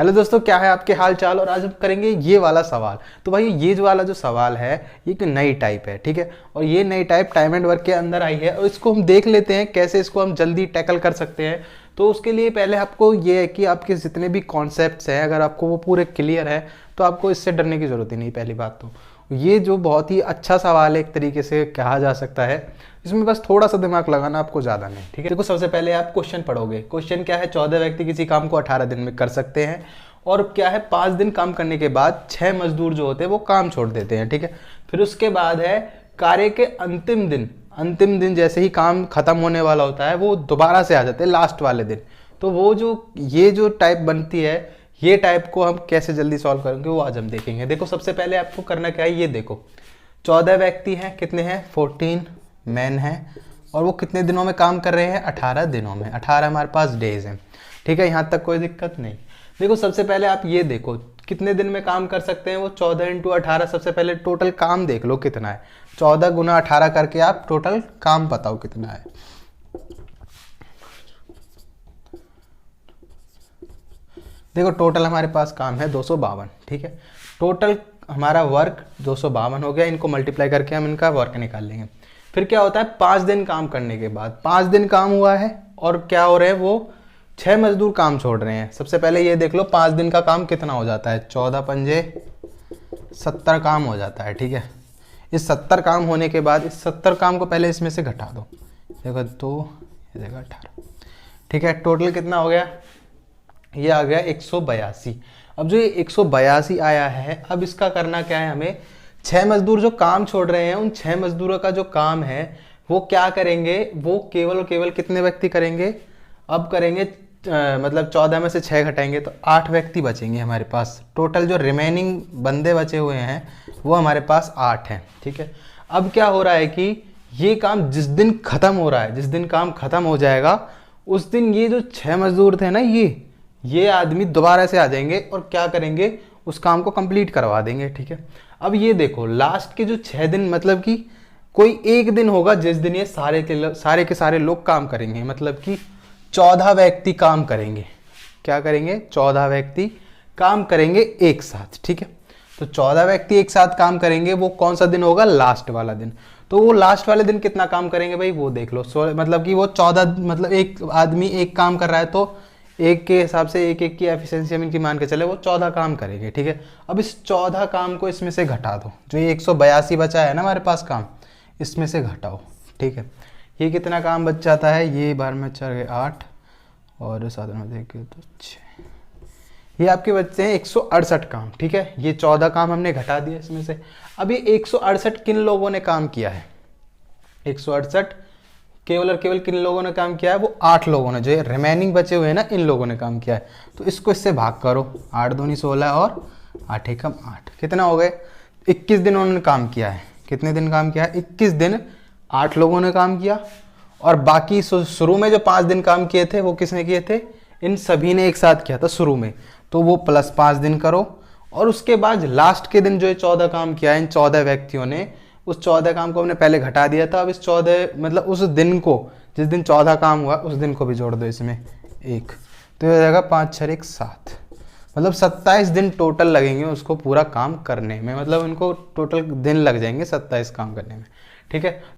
Hello दोस्तों, क्या है आपके हाल चाल। और आज हम करेंगे ये वाला सवाल। तो भाई ये जो वाला जो सवाल है ये एक नई टाइप है, ठीक है। और ये नई टाइप टाइम एंड वर्क के अंदर आई है और इसको हम देख लेते हैं कैसे इसको हम जल्दी टैकल कर सकते हैं। तो उसके लिए पहले आपको ये है कि आपके जितने भी कॉन्सेप्ट्स हैं अगर आपको वो पूरे क्लियर है तो आपको इससे डरने की ज़रूरत ही नहीं। पहली बात तो ये जो बहुत ही अच्छा सवाल है एक तरीके से कहा जा सकता है, इसमें बस थोड़ा सा दिमाग लगाना, आपको ज़्यादा नहीं, ठीक है। देखो सबसे पहले आप क्वेश्चन पढ़ोगे। क्वेश्चन क्या है, 14 व्यक्ति किसी काम को 18 दिन में कर सकते हैं और क्या है 5 दिन काम करने के बाद 6 मजदूर जो होते हैं वो काम छोड़ देते हैं, ठीक है। फिर उसके बाद है कार्य के अंतिम दिन जैसे ही काम खत्म होने वाला होता है वो दोबारा से आ जाते हैं लास्ट वाले दिन। तो वो जो ये जो टाइप बनती है, ये टाइप को हम कैसे जल्दी सॉल्व करेंगे वो आज हम देखेंगे। देखो सबसे पहले आपको करना क्या है, ये देखो 14 व्यक्ति हैं, कितने हैं 14 मैन हैं और वो कितने दिनों में काम कर रहे हैं 18 दिनों में। 18 हमारे पास डेज हैं, ठीक है। यहाँ तक कोई दिक्कत नहीं। देखो सबसे पहले आप ये देखो कितने दिन में काम कर सकते हैं वो 14 इंटू 18। सबसे पहले टोटल काम देख लो कितना है, 14 गुना 18 करके आप टोटल काम बताओ कितना है। देखो टोटल हमारे पास काम है 252, ठीक है। टोटल हमारा वर्क 252 हो गया। इनको मल्टीप्लाई करके हम इनका वर्क निकाल लेंगे। फिर क्या होता है 5 दिन काम करने के बाद 5 दिन काम हुआ है और क्या हो रहे हैं वो 6 मजदूर काम छोड़ रहे हैं। सबसे पहले ये देख लो 5 दिन का काम कितना हो जाता है, 14 पंजे 70 काम हो जाता है, ठीक है। इस 70 काम होने के बाद इस 70 काम को पहले इसमें से घटा दो। देखो 2 ये देखो 18, ठीक है। टोटल कितना हो गया, ये आ गया 182। अब जो ये 182 आया है, अब इसका करना क्या है हमें, 6 मजदूर जो काम छोड़ रहे हैं उन 6 मजदूरों का जो काम है वो क्या करेंगे, वो केवल और केवल कितने व्यक्ति करेंगे, अब करेंगे मतलब 14 में से 6 घटाएंगे तो 8 व्यक्ति बचेंगे हमारे पास। टोटल जो रिमेनिंग बंदे बचे हुए हैं वो हमारे पास 8 हैं, ठीक है। अब क्या हो रहा है कि ये काम जिस दिन खत्म हो रहा है, जिस दिन काम खत्म हो जाएगा उस दिन ये जो 6 मजदूर थे ना ये आदमी दोबारा से आ जाएंगे और क्या करेंगे, उस काम को कंप्लीट करवा देंगे, ठीक है। अब ये देखो लास्ट के जो 6 दिन मतलब कि कोई एक दिन होगा जिस दिन ये सारे के सारे लोग काम करेंगे, मतलब कि 14 व्यक्ति काम करेंगे। क्या करेंगे, 14 व्यक्ति काम करेंगे एक साथ, ठीक है। तो 14 व्यक्ति एक साथ काम करेंगे, वो कौन सा दिन होगा, लास्ट वाला दिन। तो वो लास्ट वाले दिन कितना काम करेंगे भाई वो देख लो। मतलब कि वो 14 मतलब एक आदमी एक काम कर रहा है तो एक के हिसाब से एक की एफिशिएंसी हम इनकी मान के चले वो 14 काम करेंगे, ठीक है। अब इस 14 काम को इसमें से घटा दो, जो ये 182 बचा है ना हमारे पास काम, इसमें से घटाओ, ठीक है। ये कितना काम बच जाता है, ये बार में 4 गए 8 और 7 में देखिए तो 6, ये आपके बचते हैं 168 काम, ठीक है। ये 14 काम हमने घटा दिया इसमें से। अब ये 168 किन लोगों ने काम किया है, 168 केवल और केवल किन लोगों ने काम किया है, वो 8 लोगों ने, जो रिमेनिंग बचे हुए हैं ना इन लोगों ने काम किया है। तो इसको इससे भाग करो, 8 दूनी 16 और 8 एकम 8, कितना हो गए 21 दिन उन्होंने काम किया है। कितने दिन काम किया है, 21 दिन 8 लोगों ने काम किया। और बाकी शुरू में जो 5 दिन काम किए थे वो किसने किए थे, इन सभी ने एक साथ किया था शुरू में, तो वो प्लस 5 दिन करो। और उसके बाद लास्ट के दिन जो 14 काम किया है इन 14 व्यक्तियों ने, उस 14 काम को हमने पहले घटा दिया था। अब इस 14 मतलब उस दिन को, जिस दिन 14 काम हुआ उस दिन को भी जोड़ दो इसमें एक, तो ये हो जाएगा 5 6 1 7, मतलब 27 दिन टोटल लगेंगे उसको पूरा काम करने में। मतलब उनको टोटल दिन लग जाएंगे 27 काम करने में, ठीक है।